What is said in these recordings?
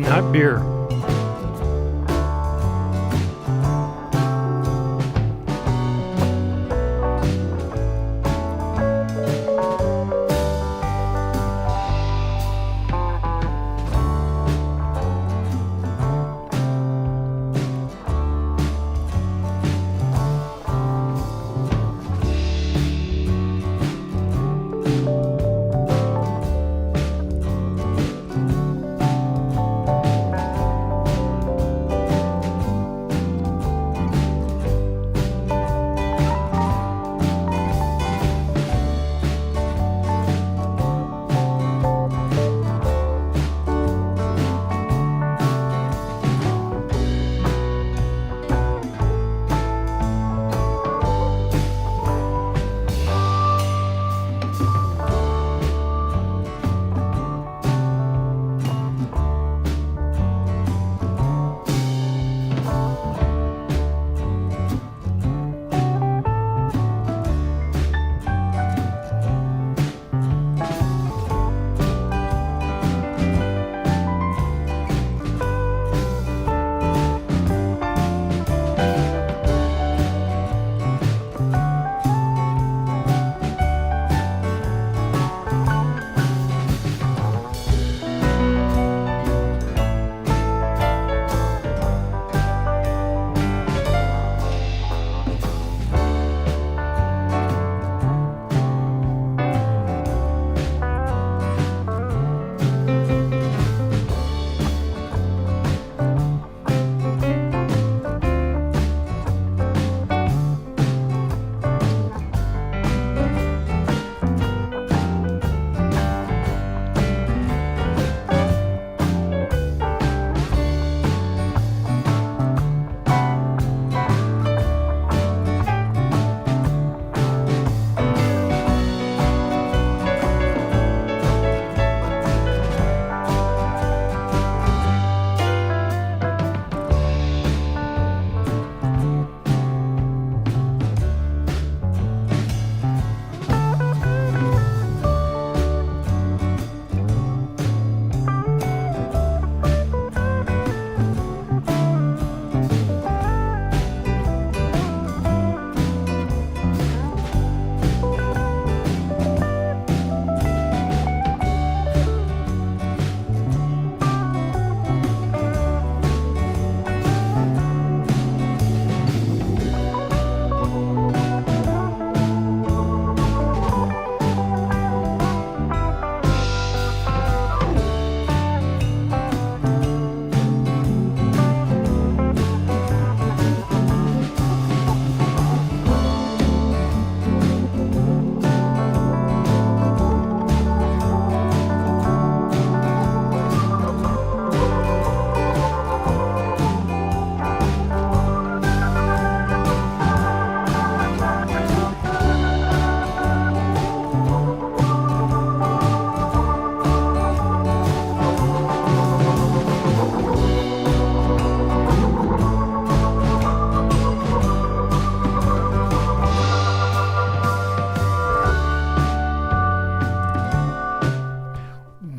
not beer.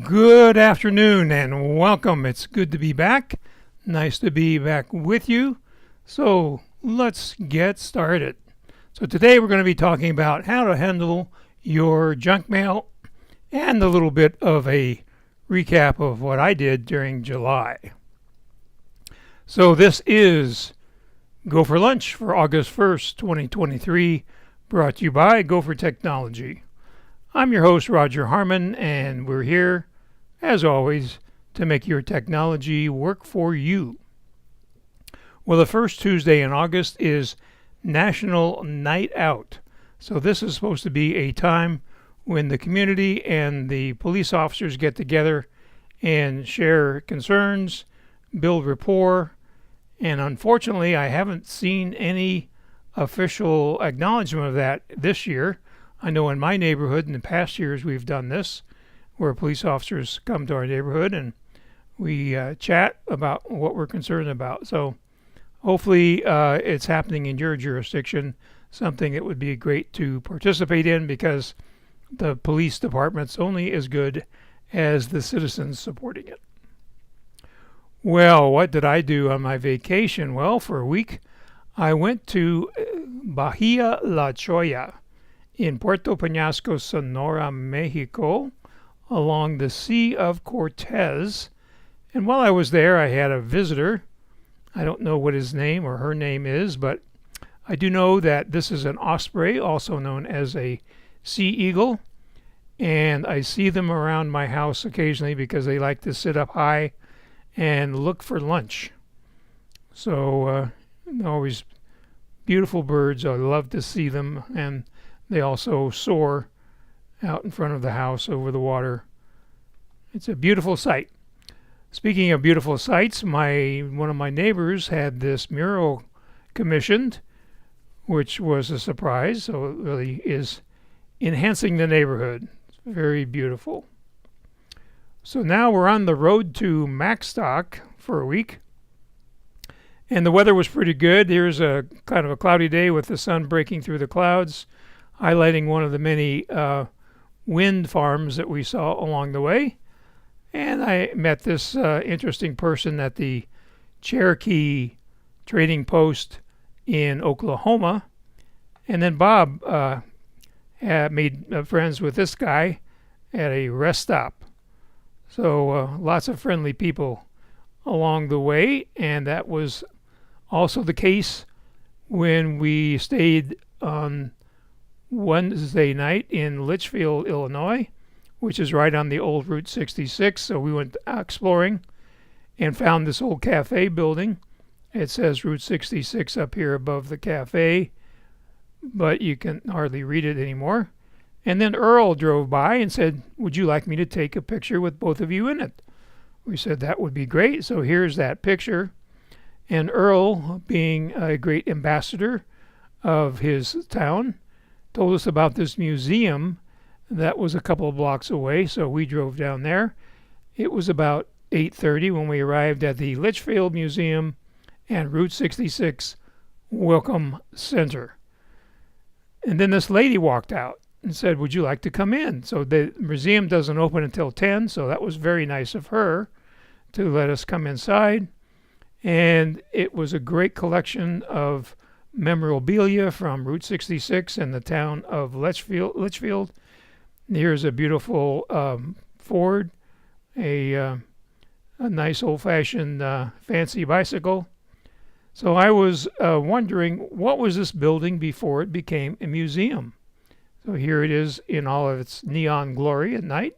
Good afternoon and welcome. It's good to be back. Nice to be back with you. So let's get started. So today we're going to be talking about how to handle your junk mail and a little bit of a recap of what I did during July. So this is Go for Lunch for August 1st, 2023, brought to you by GoFor Technology. I'm your host, Roger Harmon, and we're here, as always, to make your technology work for you. Well, the first Tuesday in August is National Night Out. So this is supposed to be a time when the community and the police officers get together and share concerns, build rapport, and unfortunately I haven't seen any official acknowledgement of that this year. I know in my neighborhood in the past years we've done this, where police officers come to our neighborhood and we chat about what we're concerned about. So hopefully it's happening in your jurisdiction, something that would be great to participate in, because the police department's only as good as the citizens supporting it. Well, what did I do on my vacation? Well, for a week, I went to Bahia La Choya in Puerto Peñasco, Sonora, Mexico, along the Sea of Cortez. And while I was there, I had a visitor. I don't know what his name or her name is, but I do know that this is an osprey, also known as a sea eagle. And I see them around my house occasionally because they like to sit up high and look for lunch. So always beautiful birds. I love to see them, and they also soar out in front of the house over the water. It's a beautiful sight. Speaking of beautiful sights, one of my neighbors had this mural commissioned, which was a surprise. So it really is enhancing the neighborhood. It's very beautiful. So now we're on the road to Macstock for a week. And the weather was pretty good. Here's a kind of a cloudy day with the sun breaking through the clouds, highlighting one of the many wind farms that we saw along the way. And I met this interesting person at the Cherokee Trading Post in Oklahoma. And then Bob made friends with this guy at a rest stop. So lots of friendly people along the way, and that was also the case when we stayed on Wednesday night in Litchfield, Illinois, which is right on the old Route 66. So we went exploring and found this old cafe building. It says Route 66 up here above the cafe, but you can hardly read it anymore. And then Earl drove by and said, "Would you like me to take a picture with both of you in it?" We said that would be great. So here's that picture. And Earl, being a great ambassador of his town, told us about this museum that was a couple of blocks away. So we drove down there. It was about 8:30 when we arrived at the Litchfield Museum and Route 66 Welcome Center. And then this lady walked out and said, "Would you like to come in?" So the museum doesn't open until 10, so that was very nice of her to let us come inside. And it was a great collection of memorabilia from Route 66 and the town of Litchfield. Here's a beautiful Ford, a nice old-fashioned fancy bicycle. So I was wondering, what was this building before it became a museum? So here it is in all of its neon glory at night.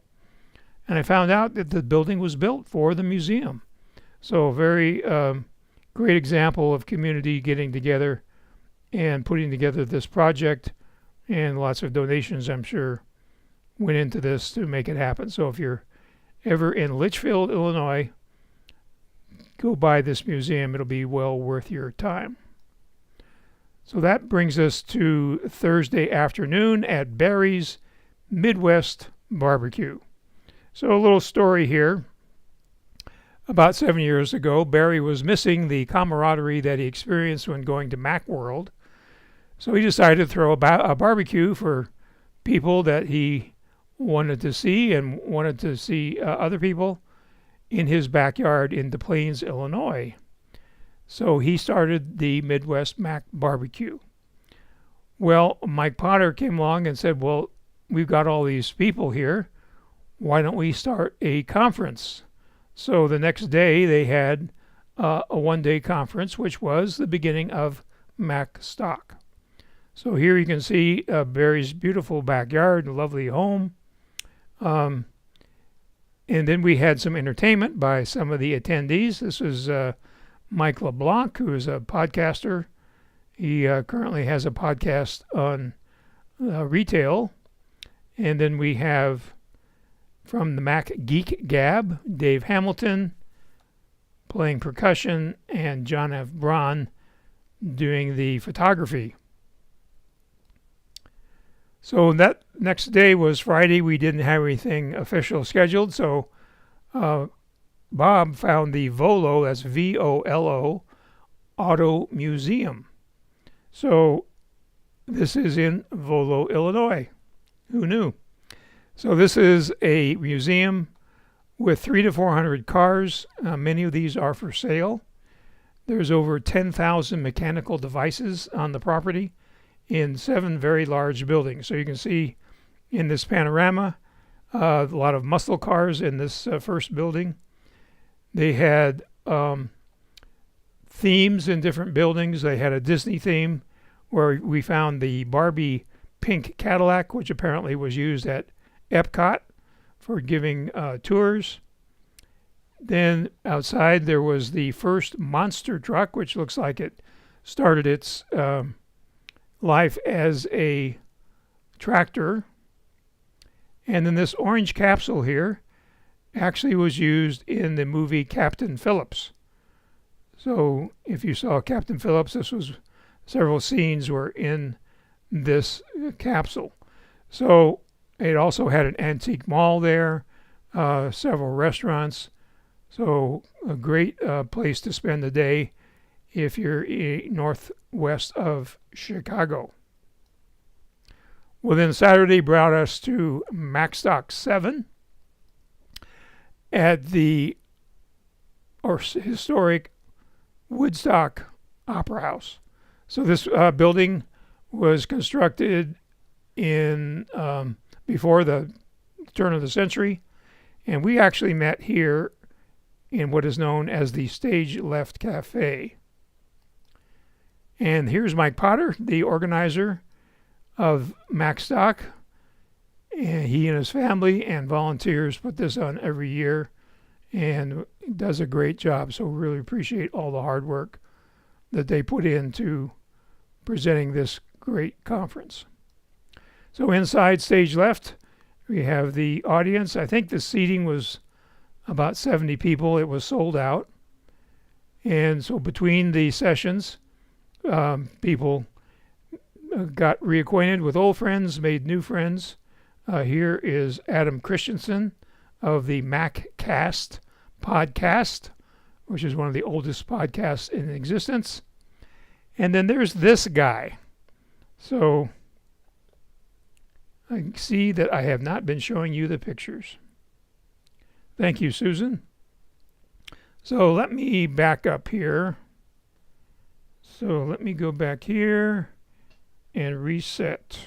And I found out that the building was built for the museum. So a very great example of community getting together and putting together this project. And lots of donations, I'm sure, went into this to make it happen. So if you're ever in Litchfield, Illinois, go by this museum. It'll be well worth your time. So that brings us to Thursday afternoon at Barry's Midwest Barbecue. So a little story here. About 7 years ago, Barry was missing the camaraderie that he experienced when going to Macworld. So he decided to throw a barbecue for people that he wanted to see and wanted to see other people in his backyard in Des Plaines, Illinois. So he started the Midwest Mac Barbecue. Well, Mike Potter came along and said, "Well, we've got all these people here. Why don't we start a conference?" So the next day they had a one-day conference, which was the beginning of Macstock. So here you can see Barry's beautiful backyard and lovely home. And then we had some entertainment by some of the attendees. This was Mike LeBlanc, who is a podcaster. He currently has a podcast on retail. And then we have from the Mac Geek Gab, Dave Hamilton playing percussion, and John F. Braun doing the photography. So that next day was Friday. We didn't have anything official scheduled, so Bob found the Volo, that's VOLO, Auto Museum. So this is in Volo, Illinois. Who knew? So this is a museum with 300 to 400 cars. Many of these are for sale. There's over 10,000 mechanical devices on the property in 7 very large buildings. So you can see in this panorama a lot of muscle cars in this first building. They had themes in different buildings. They had a Disney theme where we found the Barbie pink Cadillac, which apparently was used at Epcot for giving tours. Then outside there was the first monster truck, which looks like it started its life as a tractor. And then this orange capsule here actually was used in the movie Captain Phillips. So if you saw Captain Phillips, this was several scenes were in this capsule. So it also had an antique mall there, several restaurants. So a great place to spend the day if you're northwest of Chicago. Well, then Saturday brought us to Macstock 7 at the historic Woodstock Opera House. So this building was constructed in before the turn of the century, and we actually met here in what is known as the Stage Left Cafe. And here's Mike Potter, the organizer of Macstock. And he and his family and volunteers put this on every year and does a great job. So really appreciate all the hard work that they put into presenting this great conference. So inside stage left, we have the audience. I think the seating was about 70 people. It was sold out. And so between the sessions, people got reacquainted with old friends, made new friends. Here is Adam Christensen of the MacCast podcast, which is one of the oldest podcasts in existence. And then there's this guy. So I see that I have not been showing you the pictures. Thank you, Susan. So let me back up here. So let me go back here and reset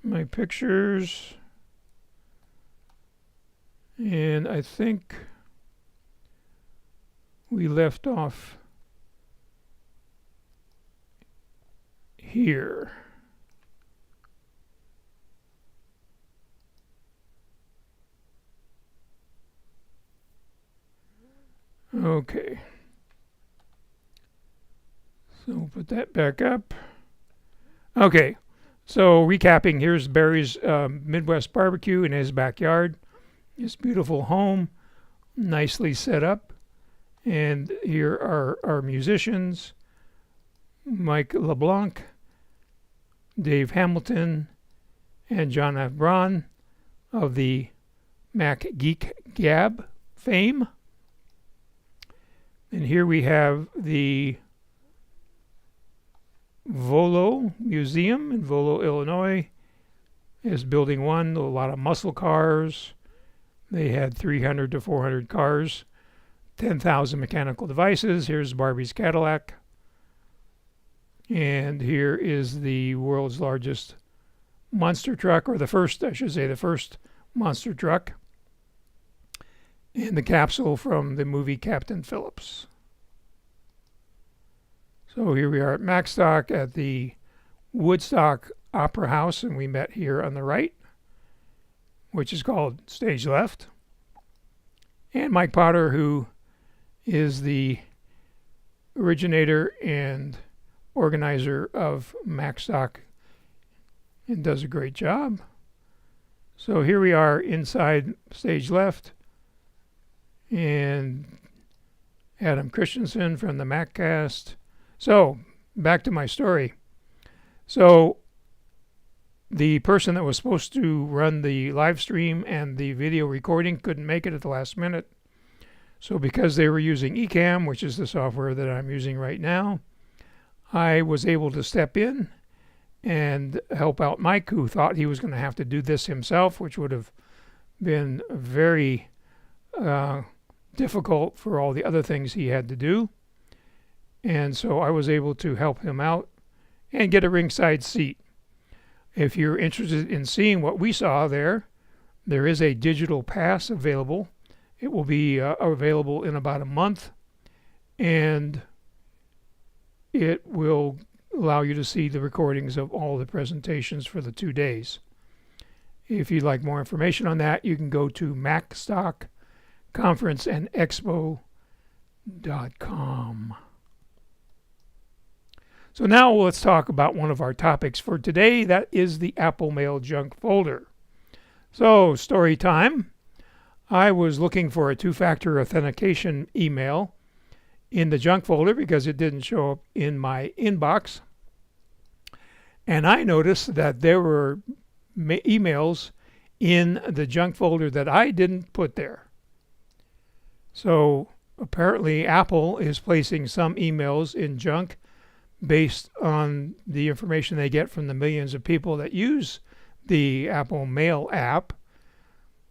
my pictures. And I think we left off here. Okay. So put that back up. Okay. So recapping, here's Barry's Midwest barbecue in his backyard. His beautiful home, nicely set up. And here are our musicians, Mike LeBlanc, Dave Hamilton, and John F. Braun of the Mac Geek Gab fame. And here we have the Volo Museum in Volo, Illinois. Is building 1, a lot of muscle cars. They had 300 to 400 cars, 10,000 mechanical devices. Here's Barbie's Cadillac. And here is the world's largest monster truck, or the first, I should say, the first monster truck. And the capsule from the movie Captain Phillips. So here we are at Macstock at the Woodstock Opera House, and we met here on the right, which is called Stage Left. And Mike Potter, who is the originator and organizer of Macstock and does a great job. So here we are inside Stage Left, and Adam Christensen from the MacCast. So back to my story. So the person that was supposed to run the live stream and the video recording couldn't make it at the last minute. So because they were using Ecamm, which is the software that I'm using right now, I was able to step in and help out Mike, who thought he was going to have to do this himself, which would have been very difficult for all the other things he had to do. And so I was able to help him out and get a ringside seat. If you're interested in seeing what we saw there, there is a digital pass available. It will be available in about a month, and it will allow you to see the recordings of all the presentations for the 2 days. If you'd like more information on that, you can go to macstockconferenceandexpo.com. So now let's talk about one of our topics for today. That is the Apple Mail junk folder. So, story time. I was looking for a two-factor authentication email in the junk folder because it didn't show up in my inbox. And I noticed that there were emails in the junk folder that I didn't put there. So apparently Apple is placing some emails in junk based on the information they get from the millions of people that use the Apple Mail app,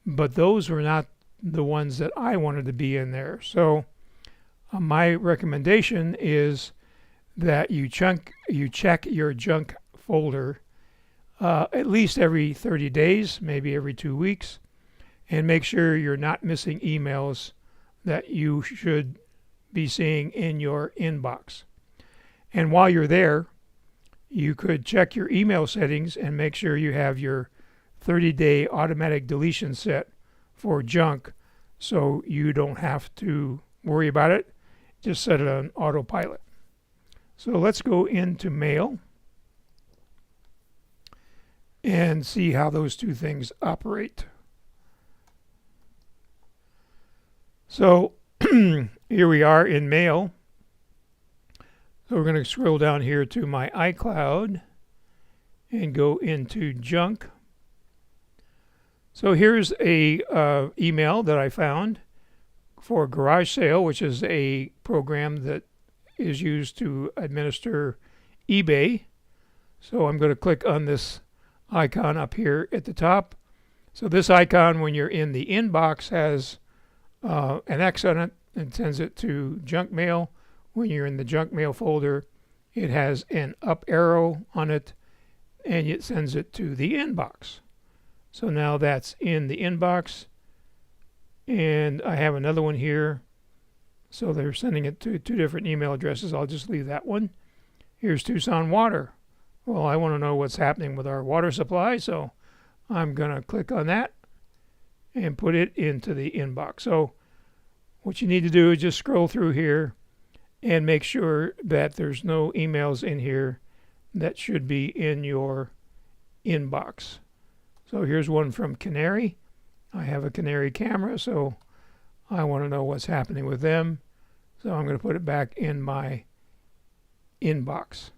but those were not the ones that I wanted to be in there. So my recommendation is that you check your junk folder at least every 30 days, maybe every 2 weeks, and make sure you're not missing emails that you should be seeing in your inbox. And while you're there, you could check your email settings and make sure you have your 30-day automatic deletion set for junk so you don't have to worry about it. Just set it on autopilot. So let's go into Mail and see how those two things operate. So here we are in Mail. So we're going to scroll down here to my iCloud and go into junk. So here's a email that I found for Garage Sale, which is a program that is used to administer eBay. So I'm going to click on this icon up here at the top. So this icon, when you're in the inbox, has an X on it and sends it to junk mail. When you're in the junk mail folder, it has an up arrow on it and it sends it to the inbox. So now that's in the inbox, and I have another one here. So they're sending it to two different email addresses. I'll just leave that one. Here's Tucson Water. Well, I want to know what's happening with our water supply, so I'm going to click on that and put it into the inbox. So what you need to do is just scroll through here and make sure that there's no emails in here that should be in your inbox. So here's one from Canary. I have a Canary camera, so I want to know what's happening with them. So I'm going to put it back in my inbox.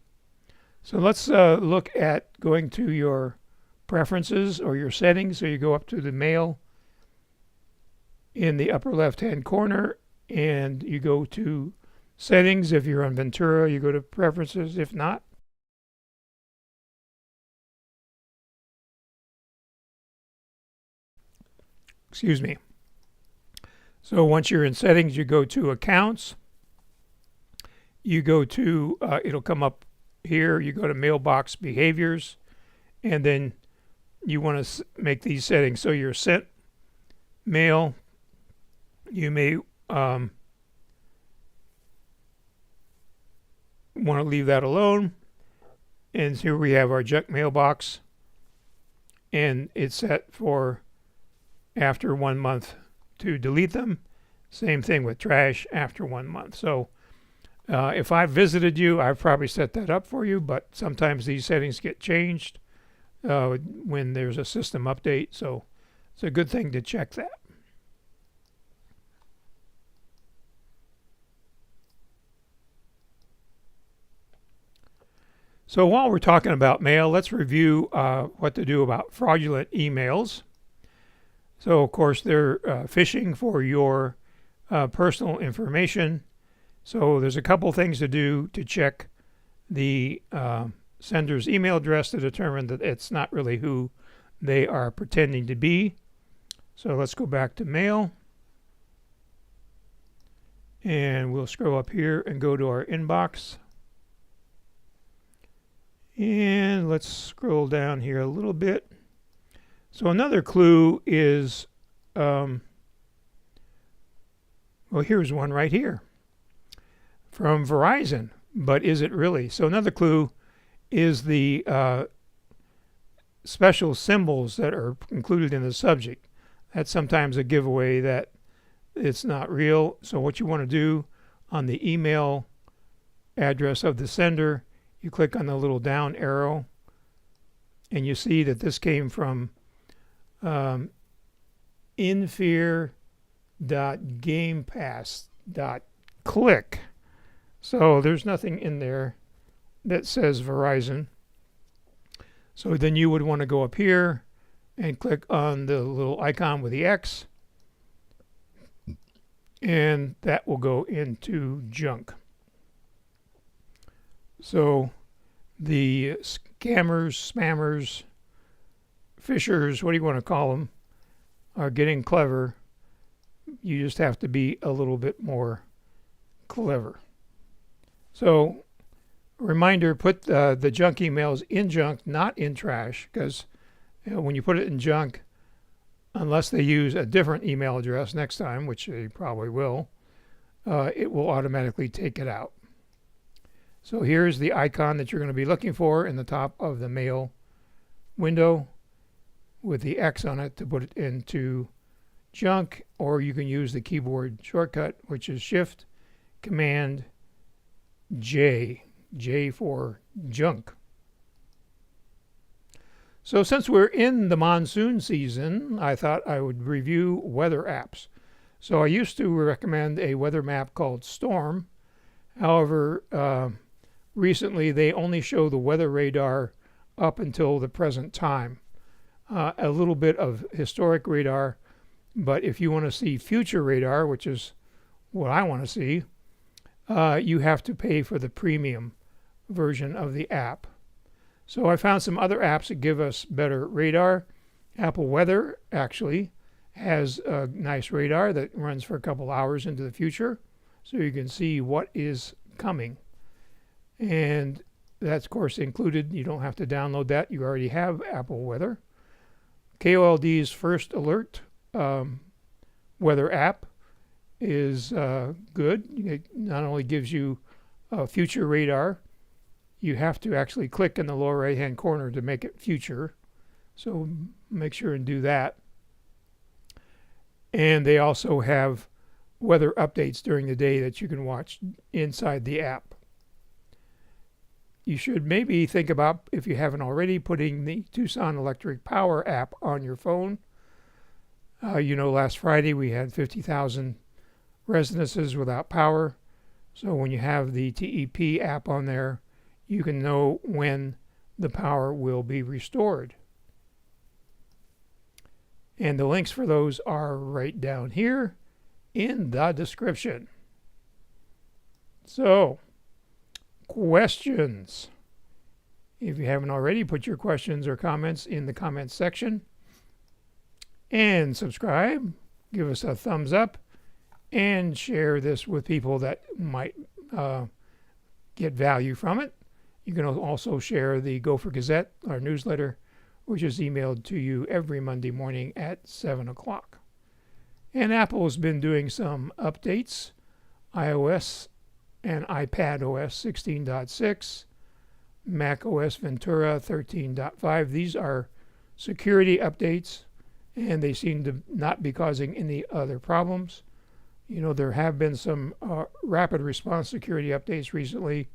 So let's look at going to your preferences or your settings. So you go up to the Mail in the upper left-hand corner, and you go to Settings. If you're on Ventura, you go to Preferences. If not, excuse me. So once you're in Settings, you go to Accounts. You go to, it'll come up here, you go to Mailbox Behaviors, and then you want to make these settings. So your sent mail, you may want to leave that alone. And here we have our junk mailbox, and it's set for after 1 month to delete them. Same thing with trash after 1 month. So if I've visited you, I've probably set that up for you, but sometimes these settings get changed when there's a system update. So it's a good thing to check that. So while we're talking about mail, let's review what to do about fraudulent emails. So of course they're phishing for your personal information. So there's a couple things to do to check the sender's email address to determine that it's not really who they are pretending to be. So let's go back to mail. And we'll scroll up here and go to our inbox. And let's scroll down here a little bit. So another clue is, well, here's one right here from Verizon, but is it really? So another clue is the special symbols that are included in the subject. That's sometimes a giveaway that it's not real. So what you want to do on the email address of the sender, you click on the little down arrow, and you see that this came from infear.gamepass.click. So there's nothing in there that says Verizon. So then you would want to go up here and click on the little icon with the X, and that will go into junk. So the scammers, spammers, fishers, what do you want to call them, are getting clever. You just have to be a little bit more clever. So reminder, put the junk emails in junk, not in trash, because when you put it in junk, unless they use a different email address next time, which they probably will, it will automatically take it out. So here's the icon that you're going to be looking for in the top of the mail window with the X on it to put it into junk, or you can use the keyboard shortcut, which is Shift Command J, J for junk. So since we're in the monsoon season, I thought I would review weather apps. So I used to recommend a weather map called Storm. However, recently they only show the weather radar up until the present time. A little bit of historic radar, but if you want to see future radar, which is what I want to see, you have to pay for the premium version of the app. So I found some other apps that give us better radar. Apple Weather actually has a nice radar that runs for a couple hours into the future, so you can see what is coming. And that's, of course, included. You don't have to download that. You already have Apple Weather. KOLD's First Alert weather app is good. It not only gives you future radar, you have to actually click in the lower right hand corner to make it future. So make sure and do that. And they also have weather updates during the day that you can watch inside the app. You should maybe think about, if you haven't already, putting the Tucson Electric Power app on your phone. Last Friday we had 50,000 residences without power. So when you have the TEP app on there, you can know when the power will be restored. And the links for those are right down here in the description. So, questions. If you haven't already, put your questions or comments in the comments section. And subscribe, give us a thumbs up, and share this with people that might get value from it. You can also share the GoFor Gazette, our newsletter, which is emailed to you every Monday morning at 7 o'clock. And Apple has been doing some updates, iOS and iPad OS 16.6, Mac OS Ventura 13.5. These are security updates, and they seem to not be causing any other problems. There have been some rapid response security updates recently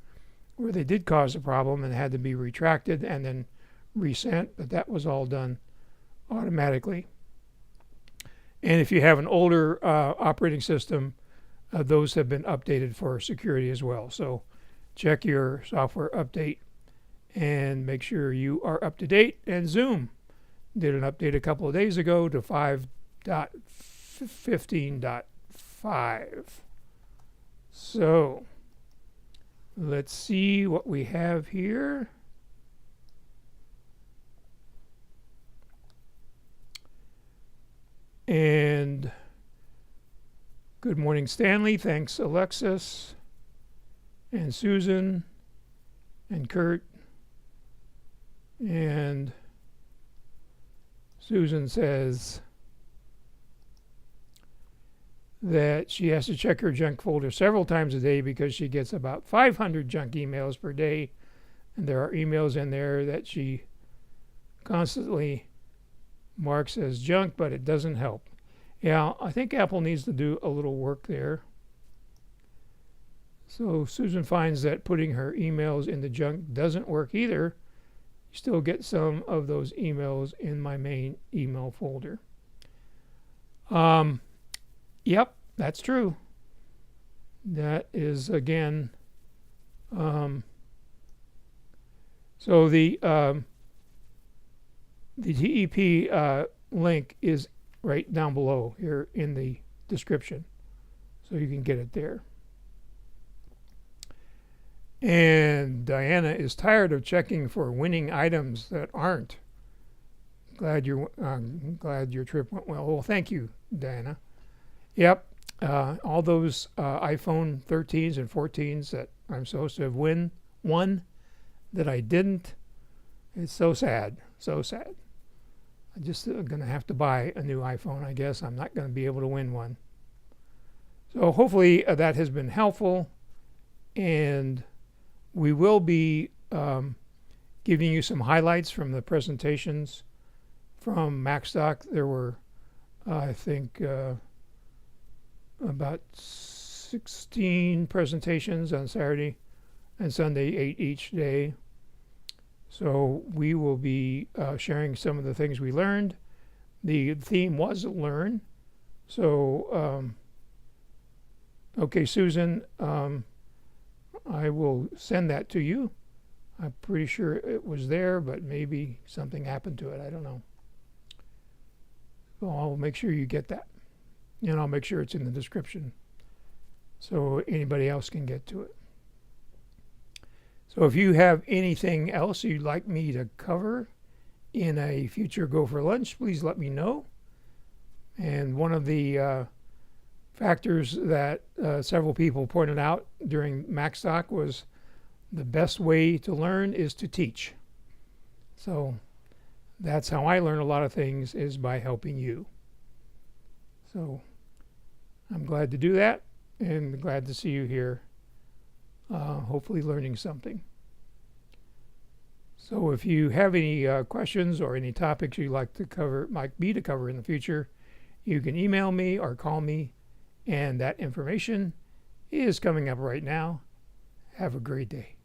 where they did cause a problem and had to be retracted and then resent, but that was all done automatically. And if you have an older operating system, those have been updated for security as well. So check your software update and make sure you are up to date. And Zoom did an update a couple of days ago to 5.15.5. So let's see what we have here. And good morning, Stanley. Thanks, Alexis and Susan and Kurt. And Susan says that she has to check her junk folder several times a day because she gets about 500 junk emails per day. And there are emails in there that she constantly marks as junk, but it doesn't help. Yeah, I think Apple needs to do a little work there. So Susan finds that putting her emails in the junk doesn't work either. You still get some of those emails in my main email folder. Yep, that's true. That is, again, so the TEP link is right down below here in the description, so you can get it there. And Diana is tired of checking for winning items that aren't. Glad your trip went well. Well, thank you, Diana. Yep, all those iPhone 13s and 14s that I'm supposed to have won that I didn't. It's so sad, so sad. I'm just going to have to buy a new iPhone, I guess. I'm not going to be able to win one. So hopefully that has been helpful, and we will be giving you some highlights from the presentations from MacStock. There were, I think, about 16 presentations on Saturday and Sunday, 8 each day. So we will be sharing some of the things we learned. The theme was learn. So, okay, Susan, I will send that to you. I'm pretty sure it was there, but maybe something happened to it. I don't know. So I'll make sure you get that. And I'll make sure it's in the description so anybody else can get to it. So if you have anything else you'd like me to cover in a future Go for Lunch, please let me know. And one of the factors that several people pointed out during MacStock was the best way to learn is to teach. So that's how I learn a lot of things, is by helping you. So I'm glad to do that, and glad to see you here, hopefully learning something. So if you have any questions or any topics you'd like me to cover in the future, you can email me or call me, and that information is coming up right now. Have a great day.